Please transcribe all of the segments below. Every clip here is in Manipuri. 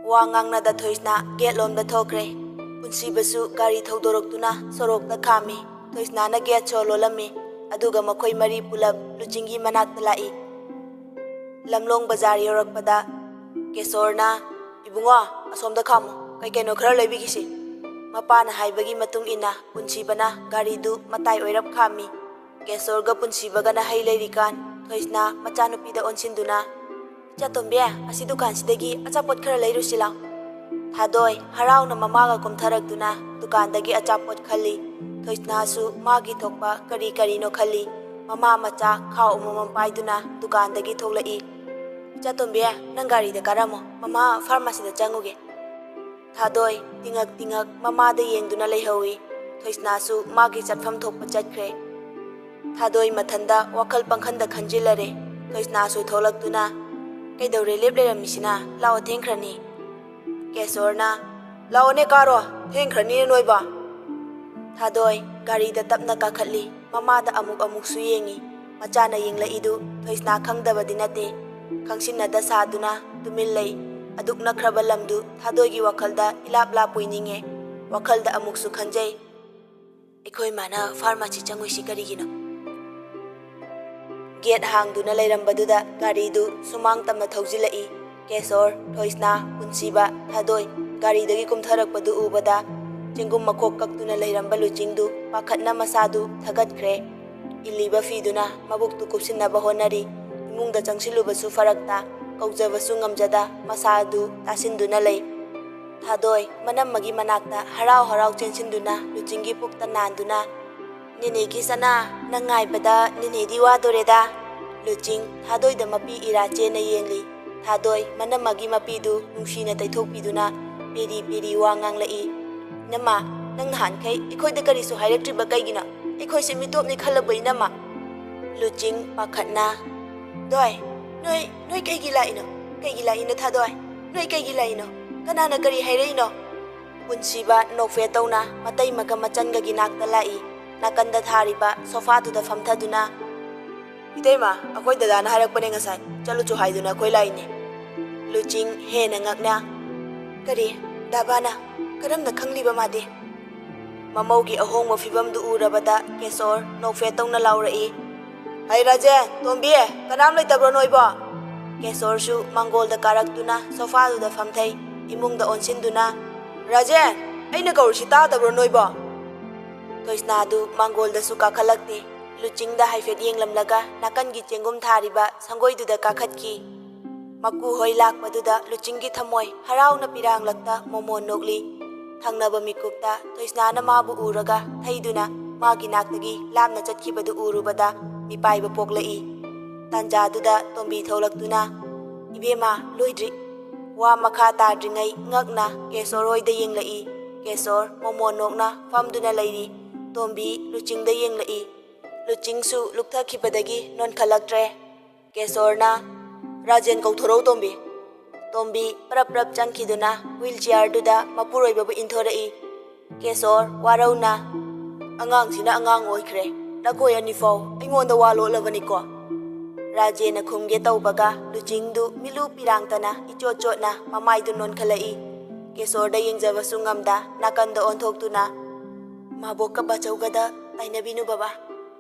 वा ngangnada thoisna gate lomda thokre punsibasu gari thodoroktuna sorokta khami thoisna na gate chololami aduga makhoi mari pulap luchingi manakta lai lamlong bazar yorakpada kesorna ibunga asomda khamo kai kaino khara leibigisi mapana haibagi matung ina punsibana gari du matai oirap khami kesorga punsibaga na hai leirikan thoisna machanupida onsinduna chatombe asi dukan sidagi achapot khara leirusila thadoi harauna mamaga kumtharakduna dukandagi achapot khali thoisna su magi thokpa kari kari no khali mama macha khaw umam paiduna dukandagi thoklai chatombe nangari da karamo mama pharmacy da changuge thadoi tingak mama da yengduna leihawi thoisna su magi chatpham thokpa chatkre thadoi mathanda wakal pangkhanda khanjilare thoisna su tholakduna kaidore leplerammisina lao thengkhrani kesorna laone karo thengkhrani noiba thadoi gari da tapna ka khatli mama da amuk su yengi machana yengla idu thoisna khangdaba dinate khangsinna da saduna tumillai adukna khrabalamdu thadoi gi wakhalda ilapla poininge wakhalda amuk su khanjai ekhoi mana pharmacy changoi sikarigino gate hangduna leirambaduna gari du sumang tamna thojilai kesor thoisna punsiba thadoi gari dagi kumtharakpadu ubada chengum makhok kaktuna leiramba luchingdu pakhatna masadu thagatkre iliba fiduna mabuktu kupsinaba honari imungda changsilubasu farakta kaujabasu ngamjada masadu tasinduna lei thadoi manammagi manakta harau chensinduna luchingi pukta nanduna nene kisana nangaibada nene diwa doreda luching thadoi da mapi irache na yengli thadoi manamagi mapi du nungsina taithokpiduna peri wa nganglai nama nang han kai ekhoi da kari su hairaktri ba kaigina ekhoi se mitop ni khalabai nama luching pakhatna doi noi kaigi laino thadoi noi kaigi laino kanana kari hairaino punsiba nokfe tawna matai maga machanga gi nakta lai nakanda thariba sofa tu da famthaduna itema akoi dada na harakpane ngasai chalu chu haiduna koi laine luching he na ngakna kari dabana karamna khangliba made mamaugi ahongwa fibam du urabada kesor nokfe tawna laurai hai raje tombi kanam leitabro noiba kesor su mangol da karaktuna sofa du da famthai imung da onsinduna raje aina kaursi ta tabro noiba thoisna du mangol da su ka khalakte luching da haifet yenglamlaga nakan gi chengum thariba sangoi du da kakhatki maku hoi lakpadu da luching gi thamoi harau na pirang lakta momon nokli thangnaba mikupta thoisna na mabu uraga thaiduna magi naktagi lamna chatkibadu urubada mipaiba poklai tanja du da tombi tholaktuna ibema loidri wa makha tadringai ngakna kesoroi da yenglai kesor momon nokna famduna lairi tombi luching da yenglai luching su lukta khibadagi non khalaktre kesorna rajen kauthoro tombi prap changkiduna wheelchair du da mapuroi babu inthorei kesor warauna angang sina angang oikhre nakoi ani fau aingonda walo labani ko rajena khumge tawbaga luching du milu pirangtana ichochotna mamai du non khalai kesor da yengjaba sungamda nakanda onthoktuna mabokka bachaugada tainabinu baba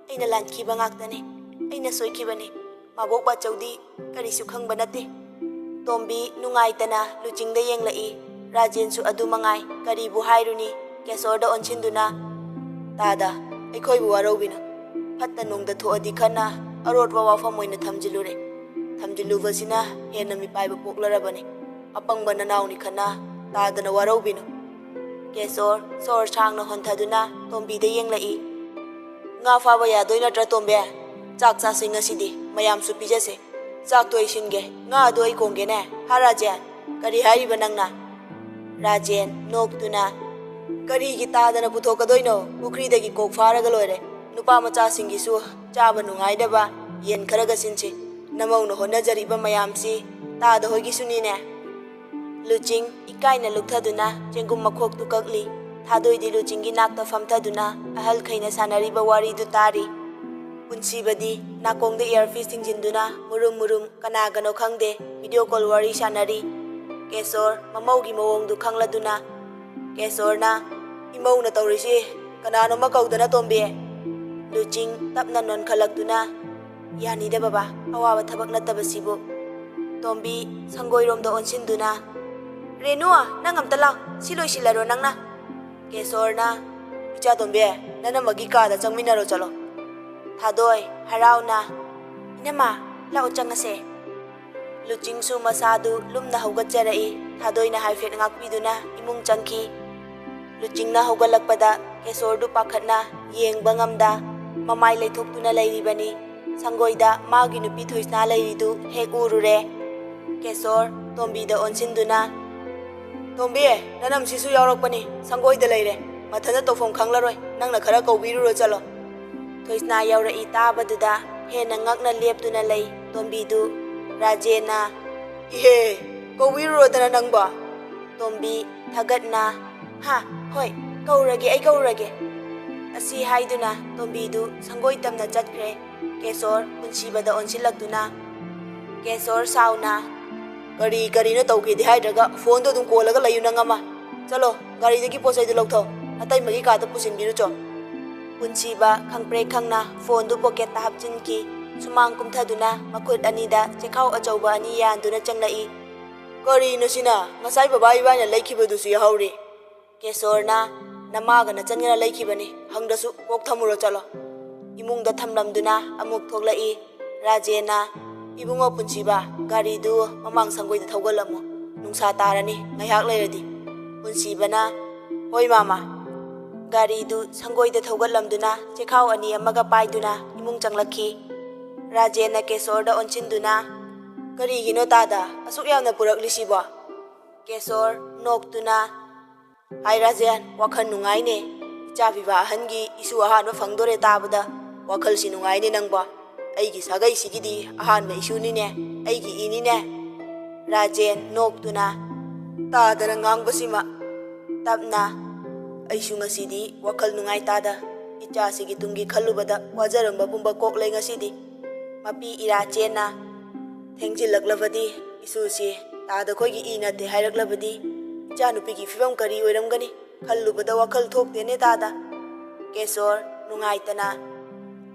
aina lankhiba ngaktane aina soikhibani mabok bachaudi karisu khangba nate tombi nungaitana luchingda yenglai rajen su adu mangai karibu hairuni kesor da onchinduna tada ekhoi bu warobina fatta nongda thoadi khana arotwa wafam moina thamjilubasina hena mi paiba poklarabani apangba nanauni khana tadana warobina kesor sor changna honthaduna tombi da yenglai nga faba yadoi natra tombe chak cha singa sidi mayam su pijase chak toi singe nga doi kongge ne harajen kari hari banangna rajen noktuna kari gi tadana puthokadoino pukri dagi kok faraga loire nupa macha singi su chaba nungai daba yen kharaga sinche namau no honajari ba mayam si tada hogi suni ne luching ikaina lukthaduna chengum makhok tu kakli thadoi di luching gi nakta famthaduna ahal khaina sanari ba wari du tari punsibadi nakongda earpiece tingjinduna murum kanagano khangde video call wari sanari Kesor mamaugi mawongdu khangladuna Kesorna imau na tawrisi kanano makaudana tombe Luching tapna non khalakduna Yani de baba awawa thabak natabasibu Tombi sangoiromda onsinduna Renua nang amta law siloi silaro nangna Kesorna icha tombe nana magi kada changminaro chalo Thadoi harauna inama lao changase Luching su masadu lumna haugatjarai Thadoi na haifet ngakpiduna imung changki Luching na haugalakpada Kesordu pakhatna yengba ngamda mamai leithokduna leiribani Sangoida magi nupi thoisna leiridu hek urure Kesor tombi da onsinduna Tombi nanam sisu yaurokpani sangoida leire mathana tofom khanglaroi nangna khara kaubiruro chalo Thoisna yaurai tabaduda hena ngakna leptuna lei tombidu Rajena ihe kaubiruro dana nangba Tombi thagatna ha hoi kaurage ai kaurage Asi haiduna tombidu sangoi tamna chatkre Kesor punsibada onsilakduna Kesor sauna Kari na tawge di haidraga phone do dum kolaga layuna ngama Chalo gari dagi posai du lautho atai magi ka ta pusin biru cho Punsiba khangpre khangna phone du pocket ta hapchinki sumang kumthaduna makhut anida chekhau achauba ani yanduna changlai Kari na sina ngasai babai bana laikhibudu su yahauri Kesorna namaga na changina laikhibani hangdasu kok thamuro chalo Imungda thamlamduna amuk thoglai Rajena Ibungo punsiba gari du mamang sangoida thawgalamo nungsa tarani ngaiyak leiradi punsibana hoi mama gari du sangoida thawgalamduna chekhau ani amaga paiduna imung changlakhi Rajena Kesorda onchinduna gari gino tada asuk yamna puraklisiba Kesor noktuna Hai Rajan wakhan nungai ne icha viva hangi isu ahan fangdore tabada wakhal si nungai ne nangba Aigi sagai sigidi ahan ba isu ni ne aigi ini ne Rajen noktuna tadana ngangbasima tapna aisu ngasidi wakhal nungai tada icha sigi tungi khalubada wajaramba pumba koklai ngasidi mapi ira chena thengjilaklabadi isu si tada khoigi ina te hairaklabadi icha nupigi fibam kari oiramgani khalubada wakhal thokte tada Kesor nungai tana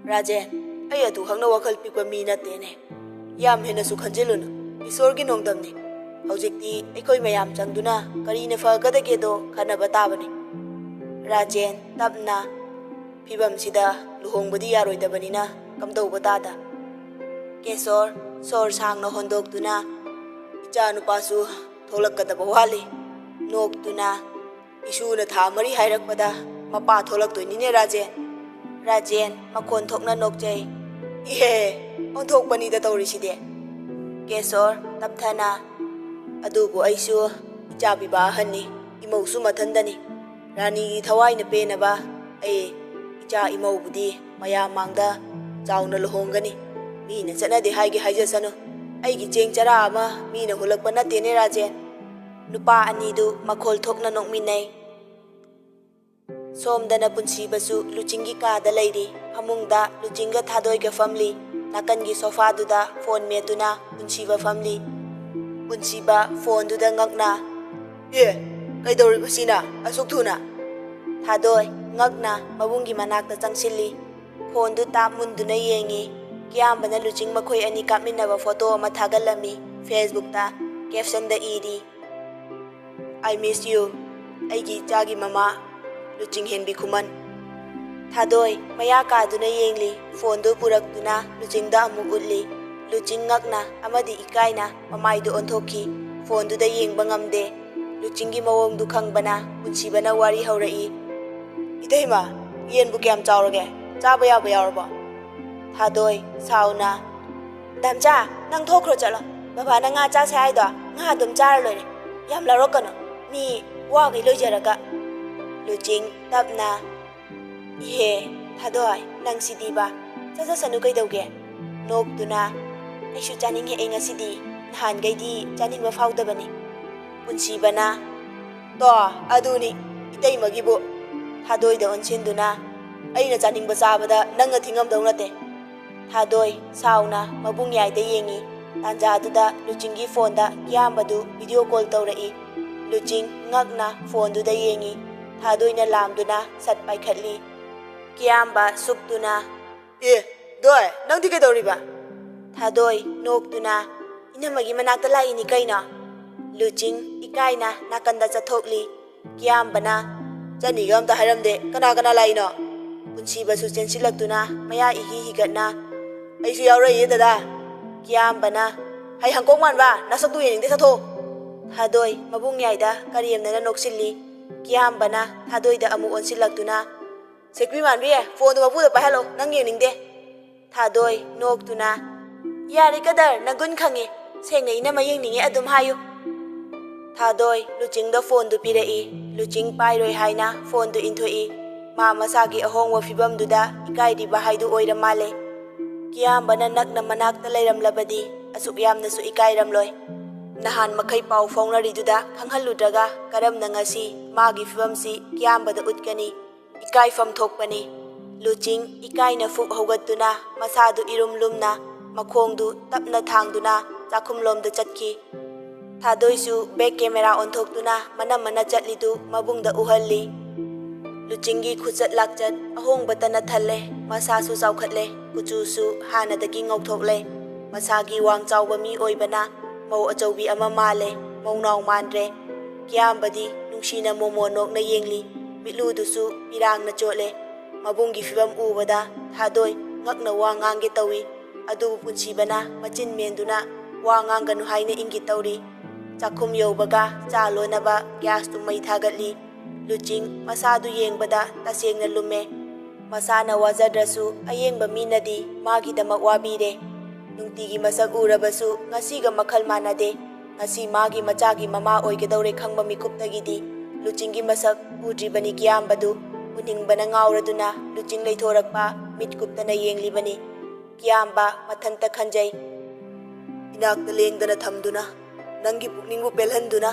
Rajen Ay adu hangna wakhal pikwa mi nate ne yam hena su khanjeluna isorgi nongdamni haujikti aikoi mayam changduna karina fagadage do khanaba tabani Rajen tapna phibam sida luhongbadi yaroidabanina kamdauba tada Kesor sor sangna hondokduna icha nupasu tholakadaba wali noktuna isuna tha mari hairakpada mapa tholaktoinine Rajen makhon thokna nokjai Ihe onthokpani da tawriside Kesor tapthana adubu aisu ichabi ba hanni imausu mathandani rani thawai na penaba ai icha imaubudi maya mangda chauna lohongani mina chana de haigi haijasano aigi cheng chara ama mina hulakpa na tene Rajen nupa anidu makhol thokna nokminai Somdana punsibasu luchingi kada leiri amungda luchinga thadoiga family nakangi sofa duda phone metuna punsiba family punsiba phone duda ngakna kaidori basina asuk thuna thadoi ngakna mabungi manakta changsilli phone du tap munduna yengi kyambana luching makhoi ani kapminaba photo ama thagalami Facebook ta caption da iri I miss you aigi chagi mama Luching henbi kuman Thadoi maya kaduna yengli phone do purakduna luching da amuk ulli luching ngakna amadi ikaina mamai do onthokhi phone du da yengba ngamde luching gi mawong du khangbana punsibana wari haurai Idaima yen bu kyam chawrage chaba ya ba yarba Thadoi sauna damcha nang thokro chala baba na nga cha sai da nga dum char lore yam la rokano mi wa gi lojaraga Luching tapna Ihe thadoi nang sidiba Sasa sanu kai dauge Noktuna Aishu chaning he enga sidi Nahan gaidi chaning mafawdabani Punsibana To aduni Itay magibo Thadoi da onsinduna Aina chaning basabada Nanga thingam daunate Thadoi sauna mabung yai da yengi ꯇꯥꯟꯖꯥꯗꯨꯗ ꯂꯨꯆꯤꯡꯒꯤ ꯐꯣꯟꯗ ꯀꯤꯌꯥꯝꯕꯗꯨ ꯚꯤꯗꯤꯑꯣ ꯀꯣꯜ ꯇꯧꯔꯛꯏ꯫ ꯂꯨꯆꯤꯡ ꯉꯛꯅ ꯐꯣꯟꯗꯨꯗ ꯌꯦꯡꯉꯤ꯫ ꯊꯥꯗꯣꯏꯅ ꯂꯥꯝꯗꯨꯅ ꯁꯠ ꯄꯥꯏꯈꯠꯂꯤ꯫ ꯀꯤꯌꯥꯝꯕ ꯁꯨꯛꯇꯨꯅ ꯗꯣꯏ ꯅꯪꯗꯤ ꯀꯩꯗꯧꯔꯤꯕ? ꯊꯥꯗꯣꯏ ꯅꯣꯛꯇꯨꯅ ꯏꯅꯝꯃꯒꯤ ꯃꯅꯥꯛꯇ ꯂꯥꯛꯏꯅꯤ ꯀꯩꯅꯣ? ꯂꯨꯆꯤꯡ ꯏꯀꯥꯏꯅ ꯅꯥꯀꯟꯗ ꯆꯠꯊꯣꯛꯂꯤ꯫ ꯀꯤꯌꯥꯝꯕꯅ ꯆꯅꯤꯒ ꯑꯝꯇ ꯍꯥꯏꯔꯝꯗꯦ, ꯀꯅꯥ ꯀꯅꯥ ꯂꯥꯛꯏꯅꯣ? ꯄꯨꯟꯁꯤꯕꯁꯨ ꯆꯦꯟꯁꯤꯜꯂꯛꯇꯨꯅ ꯃꯌꯥ ꯏꯍꯤ ꯍꯤꯒꯠꯅ ꯑꯩꯁꯨ ꯌꯥꯎꯔꯛꯏꯌꯦ ꯗꯗꯥ꯫ ꯀꯤꯌꯥꯝꯕꯅ ꯍꯩ ꯍꯪꯀꯣꯛ ꯃꯥꯟꯕ ꯅꯁꯛꯇꯨ ꯌꯦꯡꯅꯤꯡꯗꯦ ꯆꯠꯊꯣꯛ꯫ ꯊꯥꯗꯣꯏ ꯃꯕꯨꯡꯌꯥꯏꯗ ꯀꯔꯦꯝꯅꯅ ꯅꯣꯛꯁꯤꯜꯂꯤ꯫ ꯀꯤꯌꯥꯝꯕꯅ ꯊꯥꯗꯣꯏꯗ ꯑꯃꯨꯛ ꯑꯣꯟꯁꯤꯜꯂꯛꯇꯨꯅ ꯁꯦꯛꯄꯤ ꯃꯥꯟꯕꯤ ꯐꯣꯟꯗꯨ ꯃꯄꯨꯗ ꯄꯥꯏꯍꯜꯂꯣ, ꯅꯪ ꯌꯦꯡꯅꯤꯡꯗꯦ꯫ ꯊꯥꯗꯣꯏ ꯅꯣꯛꯇꯨꯅ ꯌꯥꯔꯦ ꯀꯗꯔ ꯅꯒꯨꯟ ꯈꯪꯉꯦ, ꯁꯦꯡꯅ ꯏꯅꯝꯃ ꯌꯦꯡꯅꯤꯡꯉꯦ ꯑꯗꯨꯝ ꯍꯥꯏꯌꯨ꯫ ꯊꯥꯗꯣꯏ ꯂꯨꯆꯤꯡꯗ ꯐꯣꯟꯗꯨ ꯄꯤꯔꯛꯏ꯫ ꯂꯨꯆꯤꯡ ꯄꯥꯏꯔꯣꯏ ꯍꯥꯏꯅ ꯐꯣꯟꯗꯨ ꯏꯟꯊꯣꯛꯏ꯫ ꯃꯥ ꯃꯁꯥꯒꯤ ꯑꯍꯣꯡꯕ ꯐꯤꯕꯝꯗꯨꯗ ꯏꯀꯥꯏꯔꯤꯕ ꯍꯥꯏꯗꯨ ꯑꯣꯏꯔ ꯃꯥꯜꯂꯦ꯫ ꯀꯤꯌꯥꯝꯕꯅ ꯅꯛꯅ ꯃꯅꯥꯛꯇ ꯂꯩꯔꯝꯂꯕꯗꯤ ꯑꯁꯨꯛ ꯌꯥꯝꯅꯁꯨ ꯏꯀꯥꯏꯔꯝꯂꯣꯏ꯫ ꯅꯍꯥꯟ ꯃꯈꯩ ꯄꯥꯎ ꯐꯥꯎꯅꯔꯤꯗꯨꯗ ꯈꯪꯍꯜꯂꯨꯗ꯭ꯔꯒ ꯀꯔꯝꯅ ꯉꯁꯤ ꯃꯥꯒꯤ ꯐꯤꯕꯝꯁꯤ ꯀꯤꯌꯥꯝꯕꯗ ꯎꯠꯀꯅꯤ? ꯏꯀꯥꯏꯐꯝ ꯊꯣꯛꯄꯅꯤ꯫ ꯂꯨꯆꯤꯡ ꯏꯀꯥꯏꯅ ꯐꯨꯛ ꯍꯧꯒꯠꯇꯨꯅ ꯃꯁꯥꯗꯨ ꯏꯔꯨꯝ ꯂꯨꯝꯅ ꯃꯈꯣꯡꯗꯨ ꯇꯞꯅ ꯊꯥꯡꯗꯨꯅ ꯆꯥꯛꯈꯨꯝꯂꯣꯝꯗ ꯆꯠꯈꯤ꯫ ꯊꯥꯗꯣꯏꯁꯨ ꯕꯦꯛ ꯀꯦꯃꯦꯔꯥ ꯑꯣꯟꯊꯣꯛꯇꯨꯅ ꯃꯅꯝ ꯆꯠꯂꯤꯗꯨ ꯃꯕꯨꯡꯗ ꯎꯍꯜꯂꯤ꯫ ꯂꯨꯆꯤꯡꯒꯤ ꯈꯨꯆꯠ ꯂꯥꯛꯆꯠ ꯑꯍꯣꯡꯕꯇꯅ ꯊꯜꯂꯦ꯫ ꯃꯁꯥꯁꯨ ꯆꯥꯎꯈꯠꯂꯦ, ꯀꯨꯆꯨꯁꯨ ꯍꯥꯟꯅꯗꯒꯤ ꯉꯧꯊꯣꯛꯂꯦ꯫ ꯃꯁꯥꯒꯤ ꯋꯥꯡ ꯆꯥꯎꯕ ꯃꯤ ꯑꯣꯏꯕꯅ ꯃꯧ ꯑꯆꯧꯕꯤ ꯑꯃ ꯃꯥꯜꯂꯦ, ꯃꯧꯅꯥꯎ ꯃꯥꯟꯗ꯭ꯔꯦ꯫ ꯀꯤꯌꯥꯝꯕꯗꯤ ꯅꯨꯡꯁꯤꯅ ꯃꯣꯃꯣ ꯅꯣꯛꯅ ꯌꯦꯡꯂꯤ꯫ ꯃꯤꯠꯂꯨꯗꯨꯁꯨ ꯄꯤꯔꯥꯡꯅ ꯆꯣꯠꯂꯦ꯫ ꯃꯕꯨꯡꯒꯤ ꯐꯤꯕꯝ ꯎꯕꯗ ꯊꯥꯗꯣꯏ ꯉꯛꯅ ꯋꯥ ꯉꯥꯡꯒꯦ ꯇꯧꯏ꯫ ꯑꯗꯨꯕꯨ ꯄꯨꯟꯁꯤꯕꯅ ꯃꯆꯤꯟ ꯃꯦꯟꯗꯨꯅ ꯋꯥ ꯉꯥꯡꯒꯅꯨ ꯍꯥꯏꯅ ꯏꯪꯒꯤꯠ ꯇꯧꯔꯤ꯫ ꯆꯥꯛꯈꯨꯝ ꯌꯧꯕꯒ ꯆꯥ ꯂꯣꯟꯅꯕ ꯒ꯭ꯌꯥꯁꯇꯨ ꯃꯩ ꯊꯥꯒꯠꯂꯤ꯫ ꯂꯨꯆꯤꯡ ꯃꯁꯥꯗꯨ ꯌꯦꯡꯕꯗ ꯇꯁꯦꯡꯅ ꯂꯨꯝꯃꯦ꯫ ꯃꯁꯥꯅ ꯋꯥꯖꯗ꯭ꯔꯁꯨ ꯑꯌꯦꯡꯕ ꯃꯤꯅꯗꯤ ꯃꯥꯒꯤꯗꯃꯛ ꯋꯥꯕꯤꯔꯦ꯫ ꯅꯨꯡꯇꯤꯒꯤ ꯃꯁꯛ ꯎꯔꯕꯁꯨ ꯉꯁꯤꯒ ꯃꯈꯜ ꯃꯥꯟꯅꯗꯦ꯫ ꯉꯁꯤ ꯃꯥꯒꯤ ꯃꯆꯥꯒꯤ ꯃꯃꯥ ꯑꯣꯏꯒꯗꯧꯔꯦ ꯈꯪꯕ ꯃꯤꯀꯨꯞꯇꯒꯤꯗꯤ ꯂꯨꯆꯤꯡꯒꯤ ꯃꯁꯛ ꯎꯗ꯭ꯔꯤꯕꯅꯤ ꯀꯤꯌꯥꯝꯕꯗꯨ꯫ ꯎꯅꯤꯡꯕꯅ ꯉꯥꯎꯔꯗꯨꯅ ꯂꯨꯆꯤꯡ ꯂꯩꯊꯣꯔꯛꯄ ꯃꯤꯠ ꯀꯨꯞꯇꯅ ꯌꯦꯡꯂꯤꯕꯅꯤ꯫ ꯀꯤꯌꯥꯝꯕ ꯃꯊꯟꯇ ꯈꯟꯖꯩ꯫ ꯏꯅꯥꯛꯇ ꯂꯦꯡꯗꯅ ꯊꯝꯗꯨꯅ, ꯅꯪꯒꯤ ꯄꯨꯛꯅꯤꯡꯕꯨ ꯄꯦꯜꯍꯟꯗꯨꯅ,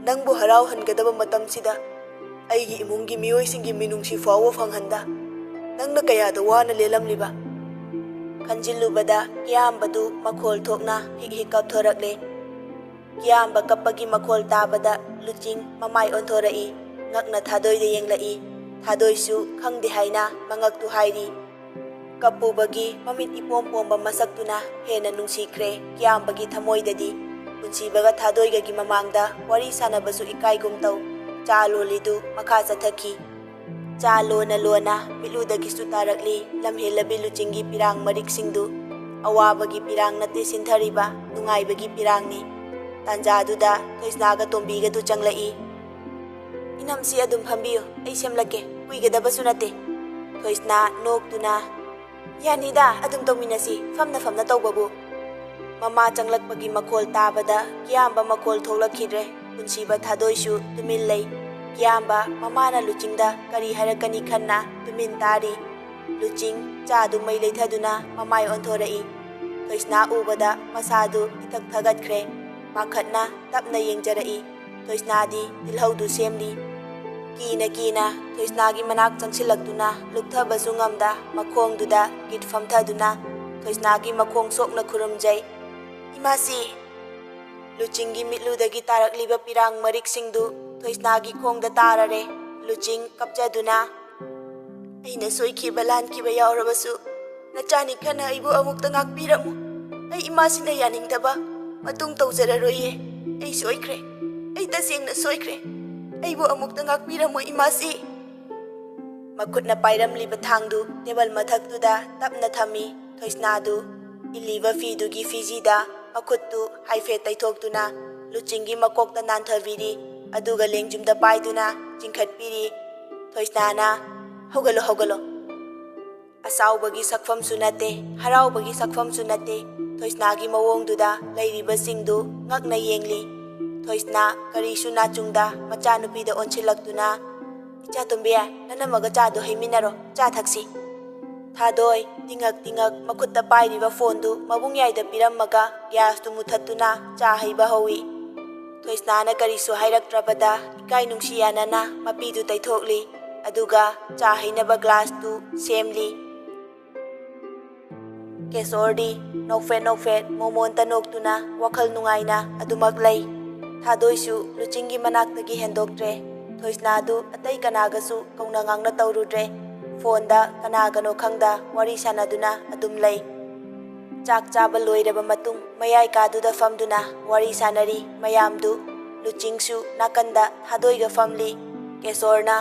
ꯅꯪꯕꯨ ꯍꯔꯥꯎꯍꯟꯒꯗꯕ ꯃꯇꯝꯁꯤꯗ ꯑꯩꯒꯤ ꯏꯃꯨꯡꯒꯤ ꯃꯤꯑꯣꯏꯁꯤꯡꯒꯤ ꯃꯤꯅꯨꯡꯁꯤ ꯐꯥꯎꯕ ꯐꯪꯍꯟꯗ ꯅꯪꯅ ꯀꯌꯥꯗ ꯋꯥꯅ ꯂꯦꯜꯂꯝꯂꯤꯕ? ꯈꯟꯖꯤꯜꯂꯨꯕꯗ ꯀꯤꯌꯥꯝꯕꯗꯨ ꯃꯈꯣꯜ ꯊꯣꯛꯅ ꯍꯤꯛ ꯍꯤꯛ ꯀꯞꯊꯣꯔꯛꯂꯦ꯫ ꯀꯤꯌꯥꯝꯕ ꯀꯞꯄꯒꯤ ꯃꯈꯣꯜ ꯇꯥꯕꯗ ꯂꯨꯆꯤꯡ ꯃꯃꯥꯏ ꯑꯣꯟꯊꯣꯔꯛꯏ꯫ ꯉꯛꯅ ꯊꯥꯗꯣꯏꯗ ꯌꯦꯡꯂꯛꯏ꯫ ꯊꯥꯗꯣꯏꯁꯨ ꯈꯪꯗꯦ ꯍꯥꯏꯅ ꯃꯉꯛꯇꯨ ꯍꯥꯏꯔꯤ꯫ ꯀꯞꯄꯨꯕꯒꯤ ꯃꯃꯤꯠ ꯏꯄꯣꯝ ꯄꯣꯝꯕ ꯃꯁꯛꯇꯨꯅ ꯍꯦꯟꯅ ꯅꯨꯡꯁꯤꯈ꯭ꯔꯦ ꯀꯤꯌꯥꯝꯕꯒꯤ ꯊꯃꯣꯏꯗꯗꯤ꯫ ꯄꯨꯟꯁꯤꯕꯒ ꯊꯥꯗꯣꯏꯒꯒꯤ ꯃꯃꯥꯡꯗ ꯋꯥꯔꯤ ꯁꯥꯟꯅꯕꯁꯨ ꯏꯀꯥꯏꯒꯨꯝ ꯇꯧ꯫ ꯆꯥ ꯂꯣꯜꯂꯤꯗꯨ ꯃꯈꯥ ꯆꯠꯊꯈꯤ꯫ ꯆꯥ ꯂꯣꯟꯅ ꯂꯣꯟꯅ ꯃꯤꯠꯂꯨꯗꯒꯤꯁꯨ ꯇꯥꯔꯛꯂꯤ ꯂꯝꯍꯦꯜꯂꯕꯤ ꯂꯨꯆꯤꯡꯒꯤ ꯄꯤꯔꯥꯡ ꯃꯔꯤꯛꯁꯤꯡꯗꯨ꯫ ꯑꯋꯥꯕꯒꯤ ꯄꯤꯔꯥꯡ ꯅꯠꯇꯦ ꯁꯤꯟꯊꯔꯤꯕ, ꯅꯨꯡꯉꯥꯏꯕꯒꯤ ꯄꯤꯔꯥꯡꯅꯤ꯫ ꯇꯥꯟꯖꯥꯗꯨꯗ ꯊꯣꯏꯁꯅꯥꯒ ꯇꯣꯝꯕꯤꯒꯗꯨ ꯆꯪꯂꯛꯏ꯫ ꯏꯅꯝꯁꯤ ꯑꯗꯨꯝ ꯐꯝꯕꯤꯌꯨ, ꯑꯩ ꯁꯦꯝꯂꯛꯀꯦ, ꯀꯨꯏꯒꯗꯕꯁꯨ ꯅꯠꯇꯦ꯫ ꯊꯣꯏꯁꯅꯥ ꯅꯣꯛꯇꯨꯅ ꯌꯥꯅꯤꯗ, ꯑꯗꯨꯝ ꯇꯧꯃꯤꯟꯅꯁꯤ, ꯐꯝꯅ ꯐꯝꯅ ꯇꯧꯕꯕꯨ꯫ ꯃꯃꯥ ꯆꯪꯂꯛꯄꯒꯤ ꯃꯈꯣꯜ ꯇꯥꯕꯗ ꯀꯤꯌꯥꯝꯕ ꯃꯈꯣꯜ ꯊꯣꯛꯂꯛꯈꯤꯗ꯭ꯔꯦ꯫ ꯄꯨꯟꯁꯤꯕ ꯊꯥꯗꯣꯏꯁꯨ ꯇꯨꯃꯤꯟ ꯂꯩ꯫ ꯀꯤꯌꯥꯝꯕ ꯃꯃꯥꯅ ꯂꯨꯆꯤꯡꯗ ꯀꯔꯤ ꯍꯥꯏꯔꯛꯀꯅꯤ ꯈꯟꯅ ꯇꯨꯃꯤꯟ ꯇꯥꯔꯤ꯫ ꯂꯨꯆꯤꯡ ꯆꯥꯗꯨ ꯃꯩ ꯂꯩꯊꯗꯨꯅ ꯃꯃꯥꯏ ꯑꯣꯟꯊꯣꯔꯛꯏ꯫ ꯊꯣꯏꯁꯅꯥ ꯎꯕꯗ ꯃꯁꯥꯗꯨ ꯏꯊꯛ ꯊꯒꯠꯈ꯭ꯔꯦ꯫ ꯄꯥꯈꯠꯅ ꯇꯞꯅ ꯌꯦꯡꯖꯔꯛꯏ꯫ ꯊꯣꯏꯁꯅꯥꯗꯤ ꯇꯤꯜꯍꯧꯗꯨ ꯁꯦꯝꯂꯤ꯫ ꯀꯤꯅ ꯀꯤꯅ ꯊꯣꯏꯁꯅꯥꯒꯤ ꯃꯅꯥꯛ ꯆꯪꯁꯤꯜꯂꯛꯇꯨꯅ ꯂꯨꯞꯊꯕꯁꯨ ꯉꯝꯗ ꯃꯈꯣꯡꯗꯨꯗ ꯀꯤꯠ ꯐꯝꯊꯗꯨꯅ ꯊꯣꯏꯁꯅꯥꯒꯤ ꯃꯈꯣꯡ ꯁꯣꯛꯅ ꯈꯨꯔꯨꯝꯖꯩ꯫ ꯏꯃꯥꯁꯤ! ꯂꯨꯆꯤꯡꯒꯤ ꯃꯤꯠꯂꯨꯗꯒꯤ ꯇꯥꯔꯛꯂꯤꯕ ꯄꯤꯔꯥꯡ ꯃꯔꯤꯛꯁꯤꯡꯗꯨ ꯊꯣꯏꯁꯅꯥꯒꯤ ꯈꯣꯡꯗ ꯇꯥꯔꯔꯦ꯫ ꯂꯨꯆꯤꯡ ꯀꯞꯆꯗꯨꯅ ꯑꯩꯅ ꯁꯣꯏꯈꯤꯕ ꯂꯥꯟꯈꯤꯕ ꯌꯥꯎꯔꯕꯁꯨ ꯅꯆꯥꯅꯤ ꯈꯟꯅ ꯑꯩꯕꯨ ꯑꯃꯨꯛꯇ ꯉꯥꯛꯄꯤꯔꯝꯃꯨ꯫ ꯑꯩ ꯏꯃꯥꯁꯤꯅ ꯌꯥꯅꯤꯡꯗꯕ ꯃꯇꯨꯡ ꯇꯧꯖꯔꯔꯣꯏꯌꯦ꯫ ꯑꯩ ꯁꯣꯏꯈ꯭ꯔꯦ, ꯑꯩ ꯇꯁꯦꯡꯅ ꯁꯣꯏꯈ꯭ꯔꯦ꯫ ꯑꯩꯕꯨ ꯑꯃꯨꯛꯇ ꯉꯥꯛꯄꯤꯔꯝꯃꯨ ꯏꯃꯥꯁꯤ꯫ ꯃꯈꯨꯠꯅ ꯄꯥꯏꯔꯝꯂꯤꯕ ꯊꯥꯡꯗꯨ ꯇꯦꯕꯜ ꯃꯊꯛꯇꯨꯗ ꯇꯞꯅ ꯊꯝꯃꯤ꯫ ꯊꯣꯏꯁꯅꯥꯗꯨ ꯏꯜꯂꯤꯕ ꯐꯤꯗꯨꯒꯤ ꯐꯤꯖꯤꯗ ꯃꯈꯨꯠꯇꯨ ꯍꯥꯏꯐꯦꯠ ꯇꯩꯊꯣꯛꯇꯨꯅ ꯂꯨꯆꯤꯡꯒꯤ ꯃꯀꯣꯛꯇ ꯅꯥꯟꯊꯕꯤꯔꯤ꯫ ꯑꯗꯨꯒ ꯂꯦꯡꯖꯨꯝꯗ ꯄꯥꯏꯗꯨꯅ ꯆꯤꯡꯈꯠꯄꯤꯔꯤ꯫ ꯊꯣꯏꯁꯅꯥꯅ ꯍꯧꯒꯠꯂꯣ ꯍꯧꯒꯠꯂꯣ꯫ ꯑꯁꯥꯎꯕꯒꯤ ꯁꯛꯐꯝꯁꯨ ꯅꯠꯇꯦ, ꯍꯔꯥꯎꯕꯒꯤ ꯁꯛꯐꯝꯁꯨ ꯅꯠꯇꯦ꯫ ꯊꯣꯏꯁꯅꯥꯒꯤ ꯃꯑꯣꯡꯗꯨꯗ ꯂꯩꯔꯤꯕꯁꯤꯡꯗꯨ ꯉꯛꯅ ꯌꯦꯡꯂꯤ꯫ ꯊꯣꯏꯁꯅꯥ ꯀꯔꯤꯁꯨ ꯅꯥꯆꯨꯡꯗ ꯃꯆꯥꯅꯨꯄꯤꯗ ꯑꯣꯟꯁꯤꯜꯂꯛꯇꯨꯅ ꯏꯆꯥ ꯇꯣꯝꯕꯤ, ꯅꯅꯝꯃꯒ ꯆꯥꯗꯣ ꯍꯩꯃꯤꯟꯅꯔꯣ, ꯆꯥ ꯊꯛꯁꯤ꯫ ꯊꯥꯗꯣꯏ ꯇꯤꯡꯉꯛ ꯇꯤꯡꯉꯛ ꯃꯈꯨꯠꯇ ꯄꯥꯏꯔꯤꯕ ꯐꯣꯟꯗꯨ ꯃꯕꯨꯡꯌꯥꯏꯗ ꯄꯤꯔꯝꯃꯒ ꯒ꯭ꯌꯥꯁꯇꯨ ꯃꯨꯊꯠꯇꯨꯅ ꯆꯥ ꯍꯩꯕ ꯍꯧꯏ꯫ ꯊꯣꯏꯁꯅꯥꯅ ꯀꯔꯤꯁꯨ ꯍꯥꯏꯔꯛꯇ꯭ꯔꯕꯗ ꯏꯀꯥꯏ ꯅꯨꯡꯁꯤ ꯌꯥꯅꯅ ꯃꯄꯤꯗꯨ ꯇꯩꯊꯣꯛꯂꯤ꯫ ꯑꯗꯨꯒ ꯆꯥ ꯍꯩꯅꯕ ꯒ꯭ꯂꯥꯁꯇꯨ ꯁꯦꯝꯂꯤ꯫ ꯀꯦꯁꯣꯔꯗꯤ nokfet momonta noktuna wakhal nungaina adumak lay. Thadoisu Luchinggi manaktagi hendoktre. Thoisnadu atai kanagasu kauna ngangna taurudre. Fonda kanagano khangda wari sanaduna adum lay. Chak chaba loiraba matung mayai kaduda famduna wari sanari mayamdu. Luchingsu nakanda thadoiga famli. Kesorna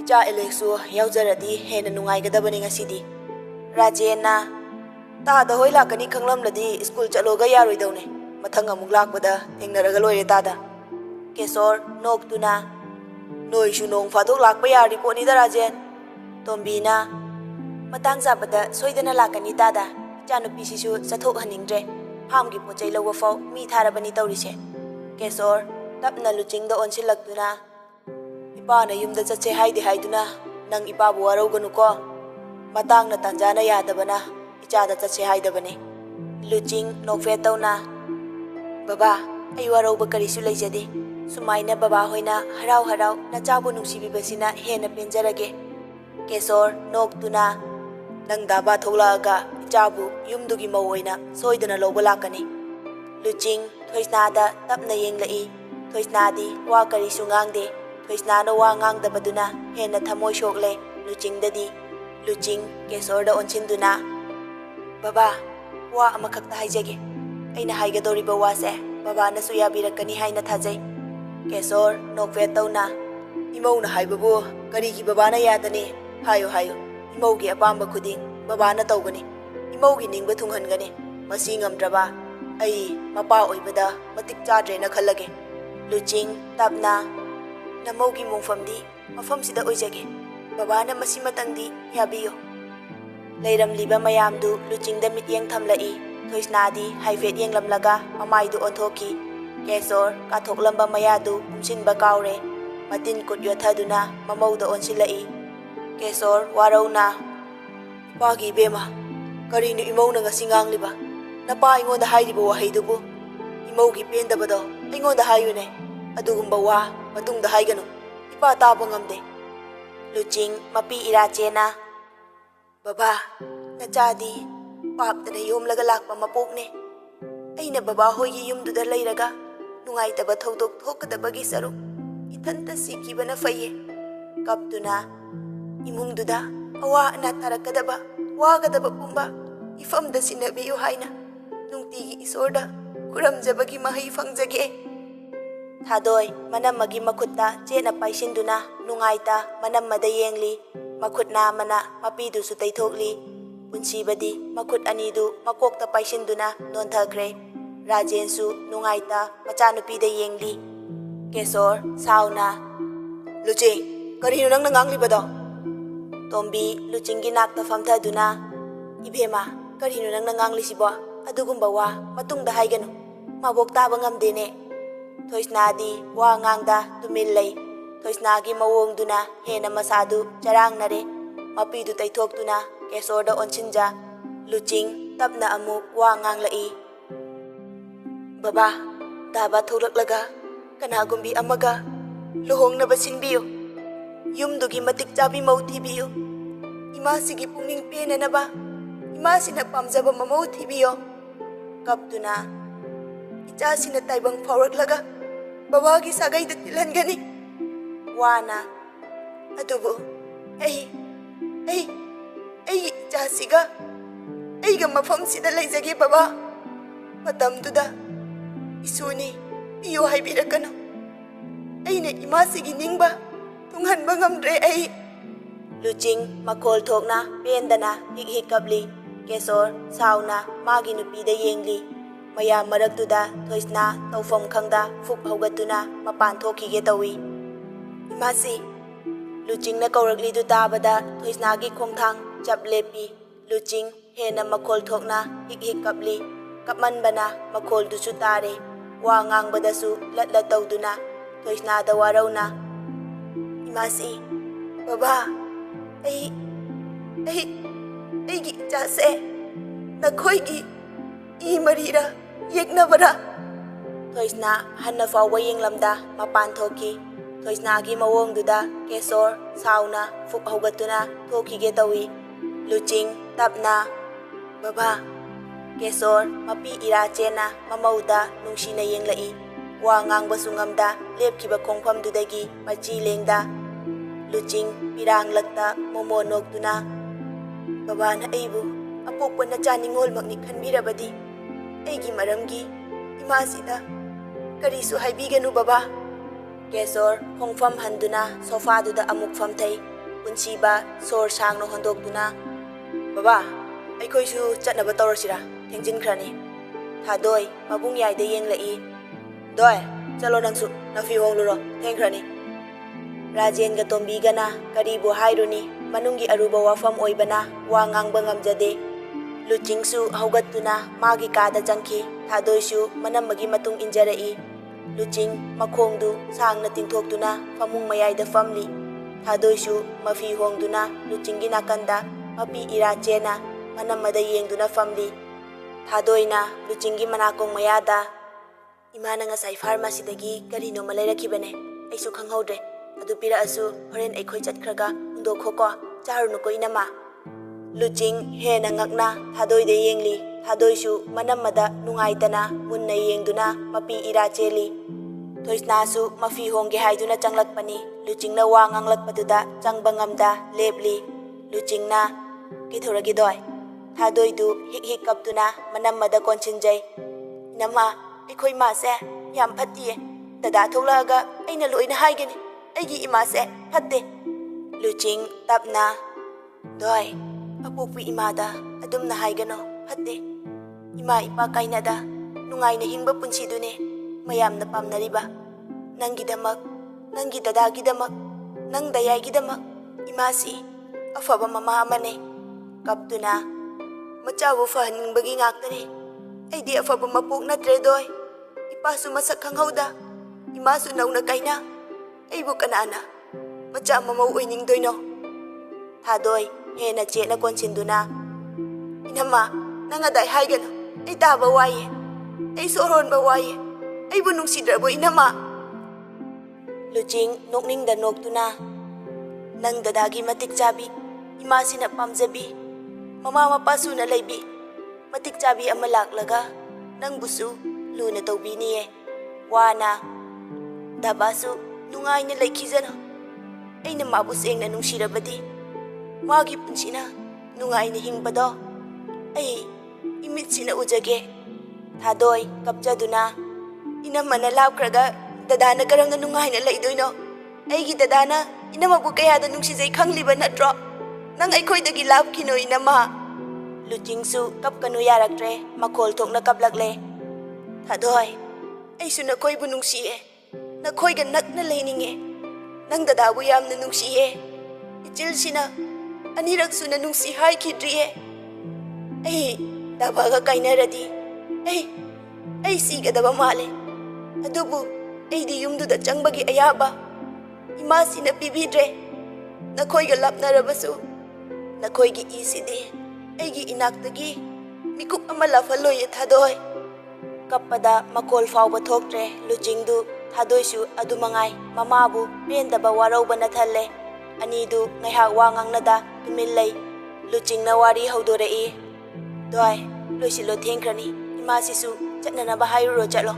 icha Alexu yauzaradi hena nungaigadabani ngasidi. Rajena tada hoi lakani khanglamladi school chaloga yaroidawne. Mathang amuk lakbada thengnaraga loire tada. Kesor noktuna noisu nong fadok lakpa yari ponida Rajen. Tombina matang zabada soidana lakani tada. Chanupisisu sathok haningdre. Phamgi pochai lawa fau mi tharabani taurise. Kesor tapna Luchingda onsilaktuna ipana yumda chache haidi haiduna nang ipabu warauganuko. Matangna tanjana yadabana ichada chache haidabane. Luching nokfetawna Baba ai warauba karisu leijade. Sumaina baba hoina harau harau nachabu nungsibibasina hena penjarage. Kesor noktuna nang daba tholaaga ichabu yumdugi mawoina soidana lawba lakani. Luching Thoisnada tapna yenglai. Thoisnadi wa karisu ngangde. Thoisnana wa ngangdabaduna hena thamoi sokle Luchingdadi. Luching Kesorda onchinduna Baba wa amakhakta haijage. Aina haigadoriba wase baba nasu yabirakani haina thajai. Kesor nokfetawna Imau na haibabu karigi baba na yadani. Hayo hayo Imau gi apamba khuding baba na tawgani. Imau gi ningba thunghangani. Masi ngamdraba ai mapa oibada matik chadre na khallage. Luching tapna namau gi mongfamdi mafamsida oijage. Baba na masi matangdi yabiyo. Leiramliba mayamdu Luchingda mityeng thamlai. Thoisnadi haifet yenglamlaga mamaidu onthoki. Kesor kathoklamba mayadu umsinba kaure. Matin kut yothaduna mamauda onsilai. Kesor warauna Pagi bema karinu imau na ngasi ngangliba. Napa ingonda hairiba wahaidubu. Imau gi pendabado ingonda hayune. Adugumba wa matungda haiganu. Ipa taba ngamde. Luching mapi irachena Baba nachadi paptana yomlaga lakpa mapokne. Aina baba hoigi yumduda leiraga nungaitaba thodok thokadabagi saruk ithanta sikibana faye. Kaptuna imungduda awa ana tarakadaba wagadaba pumba ifamda sinabiyo haina nungtigi isorda kuramjabagi mahai fangjage. Thadoi manamagi makhutta chena paisinduna nungaita manammada yengli. Makhutna mana mapidu su taithokli. Punsibadi makhut anidu makokta paisinduna nonthakre. Rajensu nungaita machanupida yengli. Kesor sauna Luching karino nang nanganglibado. Tombi Luchinggi nakta famthaduna Ibema karino nang nanganglisibo adugumba wa matungda haiganu mabok taba ngamdene. Thoisnadi wa ngangda tumillai. Thoisnagi mawongduna hena masadu charangnare. Mapidu taithoktuna Kesorda onsinja. Luching tapna amuk wa nganglai. Baba daba tholaklaga kanagumbi amaga luhongnaba sinbiyo. Yumdugi matik chabi mau thibiyo. Imasigi pungning penanaba imasina pamjaba mamau thibiyo. Kaptuna ichasina taibang phawraklaga babagi sagaida tilhangani. Wana adubu ai ichasiga aiga mafamsida leijage baba. Matamduda isuni iyo haibirakano. Aina imasigi ningba tunghanba ngamdre ai. Luching makhol thokna pendana hik kapli. Kesor sauna magi nupida yengli. Maya maraktuda Thoisna tawfam khangda fuk haugatuna mapan thokige tawi. Imasi Luching na kaurakli du tabada Thoisnagi khongthang chap lepi. Luching hena makhol thokna hik kapli. Kapmanbana makhol dusu tare. Wa ngangbadasu latla tawduna Thoisna da warauna Imasi Baba aigi ichase nakhoigi E-marira Yeknabara. Thoisna hanna fawwa yenglamda mapan thoki. Thoisnagi mawongduda Kesor sauna fuk haugatuna thokige tawi. Luching tapna Baba Kesor mapi ira chena mamauda nungsina yenglai wa ngangbsu ngamda lepkiba khongphamdudagi machi lengda luching pirang lakta momo noktuna babana aibu apokpa nachaningol makni khanbirabadi aigi maramgi imasida karisu haibiganu baba Kesor khongpham handuna sofa duda amuk famthai punsiba sor sangno hondoktuna baba aikhoisu chatnaba tawrasira Thengjinkhrani Thadoi mabung yaida yenglai Doi chalo nangsu nafi hongluro thengkhrani Rajenga tombigana karibu hairuni manungi aruba wafam oibana wa ngangba ngamjade Luchingsu haugattuna magi kada jangki Thadoisu manamagi matung injarai Luching makhongdu sangna tingthoktuna famung mayaida famli Thadoisu mafi hongduna luchingi nakanda mapi ira chena manamada yengduna famli Thadoina luchingi manakong mayada Imana ngasai pharmacy dagi karino malairakibane aisu khanghaudre adu pira asu horen aikhoi chatkhraga undo khoko charuno ko inama Luching hena ngakna Thadoi de yengli Thadoisu manamada nungaitana munna yengduna mapi ira cheli Thoisnasu mafi hongge haiduna changlakpani Luchingna wa nganglakpaduda changbangam lepli Luchingna kithoragi doi Thadoi du hik kaptuna manamada konchinjai Nama aikhoi ma se yam phatti dada tholaga aina loina haigani aigi ima se phatte Luching tapna doi apokpi imada adumna haigano phatte ima ipa kainada nungaina hingba punsidune mayamna pamnariba nangidamak nangi dadagidamak nang dayaigidamak imasi afaba mama amane kaptuna machabu fahaningbagi ngaktani aidi afaba mapok natre doi ipasu masak khanghauda imasu nauna kaina aibu kanana macha mamau oiningdoino Thadoi hena chena konchinduna inama nangadai haigano ai taba waye ai soronba waye aibu nungsidrabo inama Luching nokningda noktuna nang dadagi matik chabi imasina pamjabi mama mapasu na laibi matik chabi ama laklaga nang busu luna tawbiniye wana dabasu nungai na laikhijano aina mabu sengna nungsirabadi magi punsina nungai na hingbado ai imitsina ujage Thadoi kapjaduna inamana lapkraga dadana karamna nungai na laidoino aigi dadana inamabu kayada nungsijai khangliba natro nang aikhoidagi lapkino inama Luchingsu kapkanu yaraktre makhol thokna kaplakle Thadoi aisu nakoibu nungsiye nakoiga nakna leininge nang dadabu yamna nungsiye ichilsina aniraksu na nungsi haikidriye ai dabaga kainaradi ai sigadaba male adubu aidi yumduda changbagi ayaba imasina pibidre nakoiga lapnarabasu nakoigi isidi aigi inaktagi mikup ama lafaloye Thadoi kappada makol fawba thoktre Luchingdu Thadoisu adumangai mamabu pendaba warauba nathalle anidu ngaihak wa ngangnada tumillai Luchingna wari haudorei doi loisilo thengkrani imasisu chatnanaba hairuro chatlo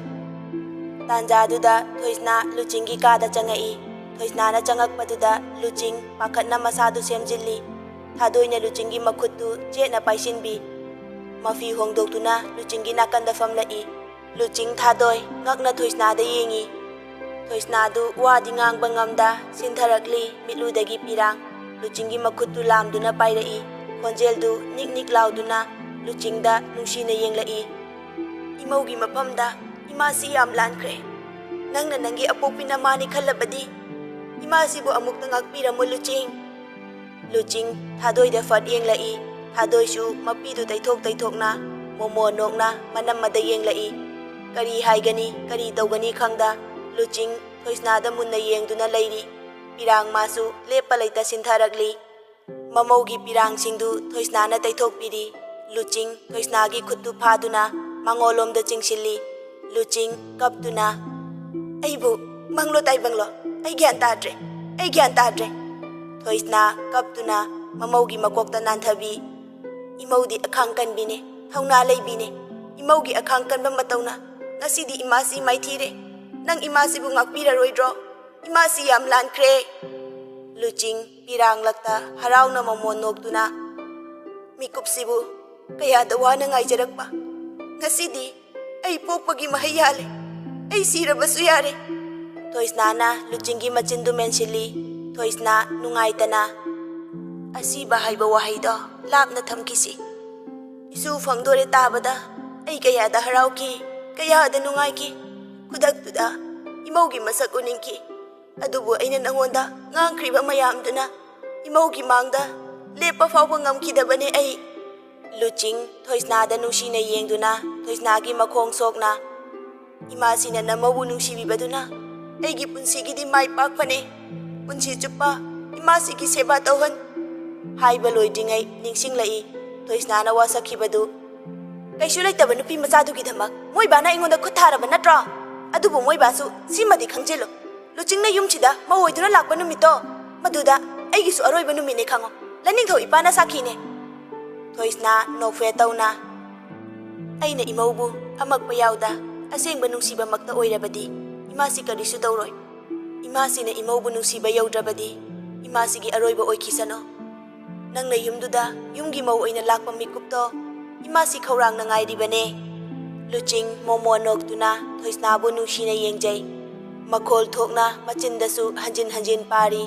Tanjaduda Thoisna Luchingi kada changai Thoisna na changakpaduda Luching pakhatna masadu semjilli Thadoina Luchingi makhuttu chena paisinbi mafi hongdoktuna Luchingi nakanda famlai Luching Thadoi ngakna Thoisna da yengi Thoisna du wadi ngangba ngamda sintharakli mitludagi pirang Luchingi makhuttu lamduna pairai khonjeldu nik lauduna Luchingda nungsina yenglai imaugi mapamda imasi yam lankre nangna nangi apopina mani khalabadi imasi bu amukta ngakpiramo Luching Thadoi da fat yenglai Thadoi su mapidu taithokna momo nokna manamada yenglai kari haigani kari tawgani khangda Luching Thoisna da munna yengduna lairi pirang masu lepa laita sintharakli mamaugi pirang singdu Thoisna na taithokpiri Luching Thoisna gi khuttu phaduna mangolom da chingsilli Luching kaptuna aibu manglo tai banglo ai gyan tadre Thoisna kaptuna mamaugi makokta nanthabi imaudi akhang kanbine ꯊꯧꯅꯥ ꯂꯩꯕꯤꯅꯦ ꯏꯃꯧꯒꯤ ꯑꯈꯥꯡ ꯀꯟꯕ ꯃꯇꯧꯅ ꯉꯁꯤꯗꯤ ꯏꯃꯥꯁꯤ ꯃꯥꯏꯊꯤꯔꯦ ꯅꯪ ꯏꯃꯥꯁꯤꯕꯨ ꯉꯥꯛꯄꯤꯔꯔꯣꯏꯗ꯭ꯔꯣ ꯏꯃꯥꯁꯤ ꯌꯥꯝ ꯂꯥꯟꯈ꯭ꯔꯦ ꯂꯨꯆꯤꯡ ꯄꯤꯔꯥꯡꯂꯛꯇ ꯍꯔꯥꯎꯅ ꯃꯃꯣꯟ ꯅꯣꯛꯇꯨꯅ ꯃꯤꯀꯨꯞꯁꯤꯕꯨ ꯀꯌꯥꯗ ꯋꯥꯅ ꯉꯥꯏꯖꯔꯛꯄ ꯉꯁꯤꯗꯤ ꯑꯩ ꯄꯣꯛꯄꯒꯤ ꯃꯍꯩ ꯌꯥꯜꯂꯦ ꯑꯩ ꯁꯤꯔꯕꯁꯨ ꯌꯥꯔꯦ ꯊꯣꯏꯁꯅꯥꯅ ꯂꯨꯆꯤꯡꯒꯤ ꯃꯆꯤꯟꯗꯨ ꯃꯦꯟꯁꯤꯜꯂꯤ ꯊꯣꯏꯁꯅꯥ ꯅꯨꯡꯉꯥꯏꯇꯅ ꯑꯁꯤꯕ ꯍꯥꯏꯕ ꯋꯥꯍꯩꯗꯣ ꯂꯥꯞꯅ ꯊꯝꯈꯤꯁꯤ 이수 ꯐꯪꯗꯣꯔꯦ ꯇꯥꯕꯗ ꯑꯩ ꯀꯌꯥꯗ ꯍꯔꯥꯎꯈꯤ ꯀꯌꯥꯗ ꯅꯨꯡꯉꯥꯏꯈꯤ ꯈꯨꯗꯛꯇꯨꯗ ꯏꯃꯧꯒꯤ ꯃꯁꯛ ꯎꯅꯤꯡꯈꯤ ꯑꯗꯨꯕꯨ ꯑꯩꯅ ꯅꯉꯣꯟꯗ ꯉꯥꯡꯈ꯭ꯔꯤꯕ ꯃꯌꯥꯝꯗꯨꯅ ꯏꯃꯧꯒꯤ ꯃꯥꯡꯗ ꯂꯦꯞꯄ ꯐꯥꯎꯕ ꯉꯝꯈꯤꯗꯕꯅꯦ ꯑꯩ ꯂꯨꯆꯤꯡ ꯊꯣꯏꯁꯅꯥꯗ ꯅꯨꯡꯁꯤꯅ ꯌꯦꯡꯗꯨꯅ ꯊꯣꯏꯁꯅꯥꯒꯤ ꯃꯈꯣꯡ ꯁꯣꯛꯅ ꯏꯃꯥꯁꯤꯅ ꯅꯃꯧꯕꯨ ꯅꯨꯡꯁꯤꯕꯤꯕꯗꯨꯅ ꯑꯩꯒꯤ ꯄꯨꯟꯁꯤꯒꯤꯗꯤ ꯃꯥꯏ ꯄꯥꯛꯄꯅꯦ ꯄꯨꯟꯁꯤ ꯆꯨꯞꯄ ꯏꯃꯥꯁꯤꯒꯤ ꯁꯦꯕꯥ ꯇꯧꯍꯟ ꯍꯥꯏꯕ ꯂꯣꯏꯗ꯭ꯔꯤꯉꯩ ꯅꯤꯡꯁꯤꯡꯂꯛꯏ ꯊꯣꯏꯁꯅꯥꯅ ꯋꯥꯁꯛꯈꯤꯕꯗꯨ ꯀꯩꯁꯨ ꯂꯩꯇꯕ ꯅꯨꯄꯤ ꯃꯆꯥꯗꯨꯒꯤꯗꯃꯛ ꯃꯣꯏꯕꯥꯅ ꯑꯩꯉꯣꯟꯗ ꯈꯨꯠ ꯊꯥꯔꯕ ꯅꯠꯇ꯭ꯔꯣ ꯑꯗꯨꯕꯨ ꯃꯣꯏꯕꯥꯁꯨ ꯁꯤꯃꯗꯤ ꯈꯪꯖꯤꯜꯂꯨ ꯂꯨꯆꯤꯡꯅ ꯌꯨꯝꯁꯤꯗ ꯃꯧꯑꯣꯏꯗꯨꯅ ꯂꯥꯛꯄ ꯅꯨꯃꯤꯠꯇꯣ ꯃꯗꯨꯗ ꯑꯩꯒꯤꯁꯨ ꯑꯔꯣꯏꯕ ꯅꯨꯃꯤꯠꯅꯦ ꯈꯪꯉꯣ ꯂꯅꯤꯡꯊꯧ ꯏꯄꯥꯅ ꯁꯥꯈꯤꯅꯦ ꯊꯣꯏꯁꯅꯥ ꯅꯣꯛꯐꯦ ꯇꯧꯅ ꯑꯩꯅ ꯏꯃꯧꯕꯨ ꯑꯃꯛꯄ ꯌꯥꯎꯗ ꯑꯁꯦꯡꯕ ꯅꯨꯡꯁꯤꯕꯃꯛꯇ ꯑꯣꯏꯔꯕꯗꯤ ꯏꯃꯥꯁꯤ ꯀꯔꯤꯁꯨ ꯇꯧꯔꯣꯏ ꯏꯃꯥꯁꯤꯅ ꯏꯃꯧꯕꯨ ꯅꯨꯡꯁꯤꯕ ꯌꯧꯗ꯭ꯔꯕꯗꯤ ꯏꯃꯥꯁꯤꯒꯤ ꯑꯔꯣꯏꯕ ꯑꯣꯏꯈꯤꯁꯅꯣ ꯅꯪꯅ ꯌꯨꯝꯗꯨꯗ ꯌꯨꯝꯒꯤ ꯃꯧ ꯑꯣꯏꯅ ꯂꯥꯛꯄ ꯃꯤꯀꯨꯞꯇꯣ ꯏꯃꯥꯁꯤ ꯈꯧꯔꯥꯡꯅ ꯉꯥꯏꯔꯤꯕꯅꯦ ꯂꯨꯆꯤꯡ ꯃꯣꯃꯣ ꯅꯣꯛꯇꯨꯅ ꯊꯣꯏꯁꯅꯥꯕꯨ ꯅꯨꯡꯁꯤꯅ ꯌꯦꯡꯖꯩ ꯃꯈꯣꯜ ꯊꯣꯛꯅ ꯃꯆꯤꯟꯗꯁꯨ ꯍꯟꯖꯤꯟ ꯍꯟꯖꯤꯟ ꯄꯥꯔꯤ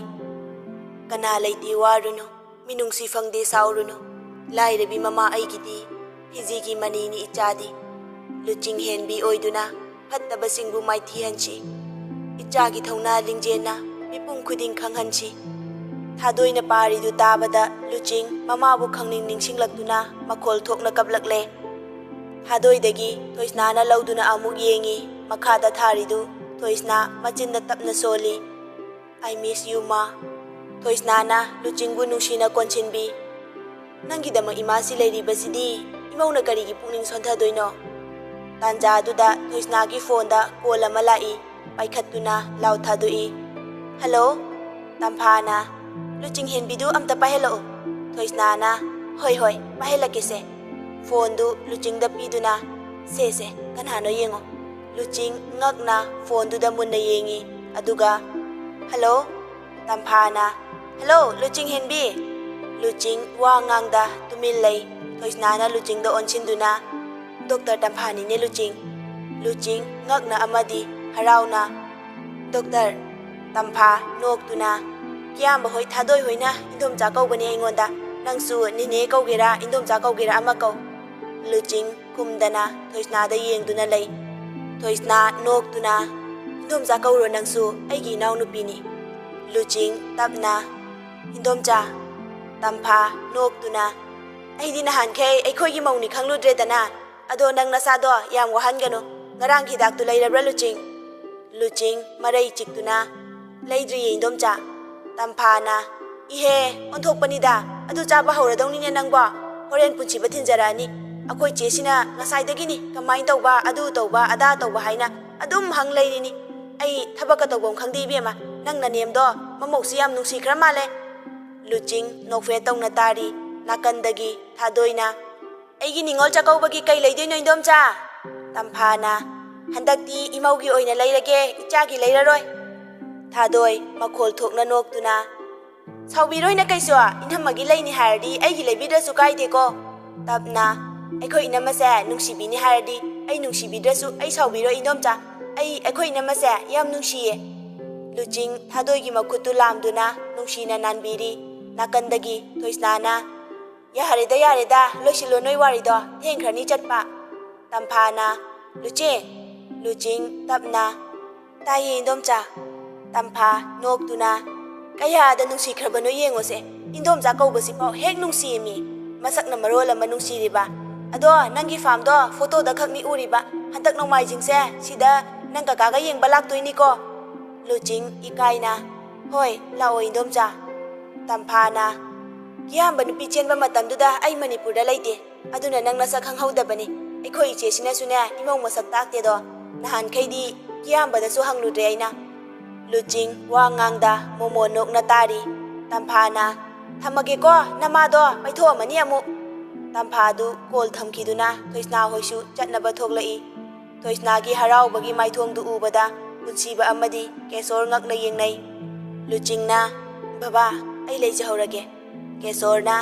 ꯀꯅꯥ ꯂꯩꯇꯦ ꯋꯥꯔꯨꯅꯨ ꯃꯤꯅꯨꯡꯁꯤ ꯐꯪꯗꯦ ꯁꯥꯎꯔꯨꯅꯨ ꯂꯥꯏꯔꯕꯤ ꯃꯃꯥ ꯑꯩꯒꯤꯗꯤ ꯐꯤꯖꯤꯒꯤ ꯃꯅꯤꯅꯤ ꯏꯆꯥꯗꯤ ꯂꯨꯆꯤꯡ ꯍꯦꯟꯕꯤ ꯑꯣꯏꯗꯨꯅ ꯐꯠꯇꯕꯁꯤꯡꯕꯨ ꯃꯥꯏꯊꯤꯍꯟꯁꯤ ꯏꯆꯥꯒꯤ ꯊꯧꯅꯥ ꯂꯤꯡꯖꯦꯜꯅ ꯃꯤꯄꯨꯝ ꯈꯨꯗꯤꯡ ꯈꯪꯍꯟꯁꯤ ꯊꯥꯗꯣꯏꯅ ꯄꯥꯔꯤꯗꯨ ꯇꯥꯕꯗ ꯂꯨꯆꯤꯡ ꯃꯃꯥꯕꯨ ꯈꯪꯅꯤꯡ ꯅꯤꯡꯁꯤꯡꯂꯛꯇꯨꯅ ꯃꯈꯣꯜ ꯊꯣꯛꯅ ꯀꯞꯂꯛꯂꯦ ꯊꯥꯗꯣꯏꯗꯒꯤ ꯊꯣꯏꯁꯅꯥꯅ ꯂꯧꯗꯨꯅ ꯑꯃꯨꯛ ꯌꯦꯡꯉꯤ ꯃꯈꯥꯗ ꯊꯥꯔꯤꯗꯨ ꯊꯣꯏꯁꯅꯥ ꯃꯆꯤꯟꯗ ꯇꯞꯅ ꯁꯣꯜꯂꯤ ꯑꯥꯏ ꯃꯤꯁ ꯌꯨ ꯃꯥ ꯊꯣꯏꯁꯅꯥꯅ ꯂꯨꯆꯤꯡꯕꯨ ꯅꯨꯡꯁꯤꯅ ꯀꯣꯟꯁꯤꯟꯕꯤ ꯅꯪꯒꯤꯗꯃꯛ ꯏꯃꯥꯁꯤ ꯂꯩꯔꯤꯕꯁꯤꯗꯤ ꯏꯃꯧꯅ ꯀꯔꯤꯒꯤ ꯄꯨꯛꯅꯤꯡ ꯁꯣꯟꯊꯗꯣꯏꯅꯣ ꯇꯥꯟꯖꯥꯗꯨꯗ ꯊꯣꯏꯁꯅꯥꯒꯤ ꯐꯣꯟꯗ ꯀꯣꯜ ꯑꯃ ꯂꯥꯛꯏ ꯄꯥꯏꯈꯠꯇꯨꯅ ꯂꯥꯎ ꯊꯥꯗꯣꯛꯏ ꯍꯜꯂꯣ ꯇꯝꯐꯥꯅ ꯂꯨꯆꯤꯡ ꯍꯦꯟꯕꯤꯗꯨ ꯑꯝꯇ ꯄꯥꯏꯍꯜꯂꯛꯎ ꯊꯣꯏꯁꯅꯥꯅ ꯍꯣꯏ ꯍꯣꯏ ꯄꯥꯏꯍꯜꯂꯛꯀꯦꯁꯦ ꯐꯣꯟꯗꯨ ꯂꯨꯆꯤꯡꯗ ꯄꯤꯗꯨꯅ ꯁꯦ ꯀꯅꯥꯅꯣ ꯌꯦꯡꯉꯣ ꯂꯨꯆꯤꯡ ꯉꯛꯅ ꯐꯣꯟꯗꯨꯗ ꯃꯨꯟꯅ ꯌꯦꯡꯉꯤ ꯑꯗꯨꯒ ꯍꯜꯂꯣ ꯇꯝꯐꯥꯅ ꯍꯜꯂꯣ ꯂꯨꯆꯤꯡ ꯍꯦꯟꯕꯤ ꯂꯨꯆꯤꯡ ꯋꯥ ꯉꯥꯡꯗ ꯇꯨꯃꯤꯟ ꯂꯩ ꯊꯣꯏꯁꯅꯥꯅ ꯂꯨꯆꯤꯡꯗ ꯑꯣꯟꯁꯤꯟꯗꯨꯅ ꯗꯣꯛꯇꯔ ꯇꯝꯐꯥꯅꯤꯅꯦ ꯂꯨꯆꯤꯡ ꯉꯛꯅ ꯑꯃꯗꯤ ꯍꯔꯥꯎꯅ ꯗꯣꯛꯇꯔ ꯇꯝꯐꯥ ꯅꯣꯛꯇꯨꯅ ꯀꯤꯌꯥꯝꯕ ꯍꯣꯏ ꯊꯥꯗꯣꯏ ꯍꯣꯏꯅ ꯏꯟꯗꯣꯝꯆꯥ ꯀꯧꯕꯅꯦ ꯑꯩꯉꯣꯟꯗ ꯅꯪꯁꯨ ꯅꯤꯅꯦ ꯀꯧꯒꯦꯔꯥ ꯏꯟꯗꯣꯝꯆꯥ ꯀꯧꯒꯦꯔꯥ ꯑꯃ ꯀꯧ ꯂꯨꯆꯤꯡ ꯈꯨꯝꯗꯅ ꯊꯣꯏꯁꯅꯥꯗ ꯌꯦꯡꯗꯨꯅ ꯂꯩ ꯊꯣꯏꯁꯅꯥ ꯅꯣꯛꯇꯨꯅ ꯏꯟꯗꯣꯝꯆꯥ ꯀꯧꯔꯣ ꯅꯪꯁꯨ ꯑꯩꯒꯤ ꯏꯅꯥꯎꯅꯨꯄꯤꯅꯤ ꯂꯨꯆꯤꯡ ꯇꯞꯅ ꯏꯟꯗꯣꯝꯆꯥ ꯇꯝꯐꯥ ꯅꯣꯛꯇꯨꯅ ꯑꯩꯗꯤ ꯅꯍꯥꯟꯈꯩ ꯑꯩꯈꯣꯏꯒꯤ ꯃꯧꯅꯤ ꯈꯪꯂꯨꯗ꯭ꯔꯦꯗꯅ ꯑꯗꯣ ꯅꯪ ꯅꯁꯥꯗꯣ ꯌꯥꯝ ꯋꯥꯍꯟꯒꯅꯨ ꯉꯔꯥꯡ ꯍꯤꯗꯥꯛꯇꯨ ꯂꯩꯔꯕ꯭ꯔꯥ ꯂꯨꯆꯤꯡ ꯃꯔꯩ ꯆꯤꯛꯇꯨꯅ ꯂꯩꯗ꯭ꯔꯤꯌꯦ ꯏꯟꯗꯣꯝꯆꯥ ꯇꯝꯐꯥꯅ 이해 ꯑꯣꯟꯊꯣꯛꯄꯅꯤꯗ ꯑꯗꯨ ꯆꯥꯕ ꯍꯧꯔꯗꯧꯅꯤꯅꯦ ꯅꯪꯕꯣ ꯍꯣꯔꯦꯟ ꯄꯨꯟꯁꯤꯕ ꯊꯤꯟꯖꯔꯛꯑꯅꯤ ꯑꯩꯈꯣꯏ ꯆꯦꯁꯤꯅ ꯉꯁꯥꯏꯗꯒꯤꯅꯤ ꯀꯃꯥꯏꯅ ꯇꯧꯕ ꯑꯗꯨ ꯇꯧꯕ ꯑꯗꯥ ꯇꯧꯕ ꯍꯥꯏꯅ ꯑꯗꯨꯝ ꯍꯪ ꯂꯩꯔꯤꯅꯤ ꯑꯩ ꯊꯕꯛꯀ ꯇꯧꯐꯝ ꯈꯪꯗꯦ ꯏꯕꯦꯝꯃ ꯅꯪ ꯅꯅꯦꯝꯗꯣ ꯃꯃꯧꯁꯤ ꯌꯥꯝ ꯅꯨꯡꯁꯤꯈ꯭ꯔ ꯃꯥꯜꯂꯦ ꯂꯨꯆꯤꯡ ꯅꯣꯛꯐꯦ ꯇꯧꯅ ꯇꯥꯔꯤ ꯅꯥꯀꯟꯗꯒꯤ ꯊꯥꯗꯣꯏꯅ ꯑꯩꯒꯤ ꯅꯤꯡꯉꯣꯜ ꯆꯥꯛꯀꯧꯕꯒꯤ ꯀꯩ ꯂꯩꯗꯣꯏꯅꯣ ꯏꯟꯗꯣꯝꯆꯥ ꯇꯝꯐꯥꯅ ꯍꯟꯗꯛꯇꯤ ꯏꯃꯧꯒꯤ ꯑꯣꯏꯅ ꯂꯩꯔꯒꯦ ꯏꯆꯥꯒꯤ ꯂꯩꯔꯔꯣꯏ ꯊꯥꯗꯣꯏ ꯃꯈꯣꯜ ꯊꯣꯛꯅ ꯅꯣꯛꯇꯨꯅ ꯁꯥꯎꯕꯤꯔꯣꯏꯅ ꯀꯩꯁꯨ ꯏꯅꯝꯃꯒꯤ ꯂꯩꯅꯤ ꯍꯥꯏꯔꯗꯤ ꯑꯩꯒꯤ ꯂꯩꯕꯤꯗ꯭ꯔꯁꯨ ꯀꯥꯏꯗꯦꯀꯣ ꯇꯞꯅ ꯑꯩꯈꯣꯏ ꯏꯅꯝꯃꯁꯦ ꯅꯨꯡꯁꯤꯕꯤꯅꯤ ꯍꯥꯏꯔꯗꯤ ꯑꯩ ꯅꯨꯡꯁꯤꯕꯤꯗ꯭ꯔꯁꯨ ꯑꯩ ꯁꯥꯎꯕꯤꯔꯣꯏ ꯏꯟꯗꯣꯝꯆꯥ ꯑꯩꯈꯣꯏ ꯏꯅꯝꯃꯁꯦ ꯌꯥꯝ ꯅꯨꯡꯁꯤꯌꯦ ꯂꯨꯆꯤꯡ ꯊꯥꯗꯣꯏꯒꯤ ꯃꯈꯨꯠꯇꯨ ꯂꯥꯝꯗꯨꯅ ꯅꯨꯡꯁꯤꯅ ꯅꯥꯟꯕꯤꯔꯤ ꯅꯥꯀꯟꯗꯒꯤ ꯊꯣꯏꯁꯅꯥꯅ ꯌꯥꯔꯦꯗ ꯂꯣꯏꯁꯤꯜꯂꯣ ꯅꯣꯏ ꯋꯥꯔꯤꯗꯣ ꯊꯦꯡꯈ꯭ꯔꯅꯤ ꯆꯠꯄ ꯇꯝꯐꯥꯅ ꯂꯨꯆꯤꯡ ꯇꯞꯅ ꯇꯥꯏꯌꯦ ꯏꯟꯗꯣꯝꯆꯥ ꯇꯝꯐꯥ ꯅꯣꯛꯇꯨꯅ ꯀꯌꯥꯗ ꯅꯨꯡꯁꯤꯈ꯭ꯔꯕꯅꯣ ꯌꯦꯡꯉꯣꯁꯦ ꯏꯟꯗꯣꯝꯆꯥ ꯀꯧꯕꯁꯤꯐꯥꯎ ꯍꯦꯛ ꯅꯨꯡꯁꯤꯌꯦꯃꯤ ꯃꯁꯛꯅ ꯃꯔꯣꯜ ꯑꯃ ꯅꯨꯡꯁꯤꯔꯤꯕ ꯑꯗꯣ ꯅꯪꯒꯤ ꯐꯥꯝꯗꯣ ꯐꯣꯇꯣꯗ ꯈꯛꯅꯤ ꯎꯔꯤꯕ ꯍꯟꯗꯛ ꯅꯣꯡꯃꯥꯏꯖꯤꯡꯁꯦ ꯁꯤꯗ ꯅꯪ ꯀꯀꯥꯒ ꯌꯦꯡꯕ ꯂꯥꯛꯇꯣꯏꯅꯤꯀꯣ ꯂꯨꯆꯤꯡ ꯏꯀꯥꯏꯅ ꯍꯣꯏ ꯂꯥꯛꯑꯣ ꯏꯟꯗꯣꯝꯆꯥ ꯇꯝꯐꯥꯅ ꯀꯤꯌꯥꯝꯕ ꯅꯨꯄꯤ ꯆꯦꯟꯕ ꯃꯇꯝꯗꯨꯗ ꯑꯩ ꯃꯅꯤꯄꯨꯔꯗ ꯂꯩꯇꯦ ꯑꯗꯨꯅ ꯅꯪ ꯅꯁꯛ ꯈꯪꯍꯧꯗꯕꯅꯤ ꯑꯩꯈꯣꯏ ꯏꯆꯦꯁꯤꯅꯁꯨꯅꯦ ꯏꯃꯧ ꯃꯁꯛ ꯇꯥꯛꯇꯦꯗꯣ ꯅꯍꯥꯟꯈꯩꯗꯤ ꯀꯤꯌꯥꯝꯕꯗꯁꯨ ꯍꯪꯂꯨꯗ꯭ꯔꯦ ꯑꯩꯅ ꯂꯨꯆꯤꯡ ꯋꯥ ꯉꯥꯡꯗ ꯃꯣꯃꯣ ꯅꯣꯛꯅ ꯇꯥꯔꯤ ꯇꯝꯐꯥꯅ ꯊꯝꯃꯒꯦꯀꯣ ꯅꯃꯥꯗꯣ ꯄꯩꯊꯣꯛꯑꯝꯃꯅꯤ ꯑꯃꯨꯛ ꯇꯝꯐꯥꯗꯨ ꯀꯣꯜ ꯊꯝꯈꯤꯗꯨꯅ ꯊꯣꯏꯁꯅꯥ ꯍꯣꯏꯁꯨ ꯆꯠꯅꯕ ꯊꯣꯛꯂꯛꯏ꯫ ꯊꯣꯏꯁꯅꯥꯒꯤ ꯍꯔꯥꯎꯕꯒꯤ ꯃꯥꯏꯊꯣꯡꯗꯨ ꯎꯕꯗ ꯄꯨꯟꯁꯤꯕ ꯑꯃꯗꯤ ꯀꯦꯁꯣꯔ ꯉꯛꯅ ꯌꯦꯡꯅꯩ꯫ ꯂꯨꯆꯤꯡꯅ "ꯕꯕꯥ, ꯑꯩ ꯂꯩꯖꯍꯧꯔꯒꯦ"꯫ ꯀꯦꯁꯣꯔꯅ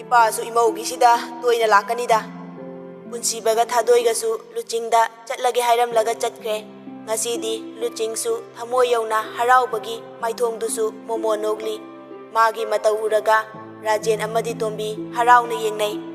"ꯏꯄꯥꯁꯨ ꯏꯃꯧꯒꯤꯁꯤꯗ ꯇꯣꯏꯅ ꯂꯥꯛꯀꯅꯤꯗ"꯫ ꯄꯨꯟꯁꯤꯕꯒ ꯊꯥꯗꯣꯏꯒꯁꯨ ꯂꯨꯆꯤꯡꯗ ꯆꯠꯂꯒꯦ ꯍꯥꯏꯔꯝꯂꯒ ꯆꯠꯈ꯭ꯔꯦ꯫ ꯉꯁꯤꯗꯤ ꯂꯨꯆꯤꯡꯁꯨ ꯊꯃꯣꯏ ꯌꯧꯅ ꯍꯔꯥꯎꯕꯒꯤ ꯃꯥꯏꯊꯣꯡꯗꯨꯁꯨ ꯃꯣꯃꯣꯟ ꯅꯣꯛꯂꯤ꯫ ꯃꯥꯒꯤ ꯃꯇꯧ ꯎꯔꯒ ꯔꯥꯖꯦꯟ ꯑꯃꯗꯤ ꯇꯣꯝꯕꯤ ꯍꯔꯥꯎꯅ ꯌꯦꯡꯅꯩ꯫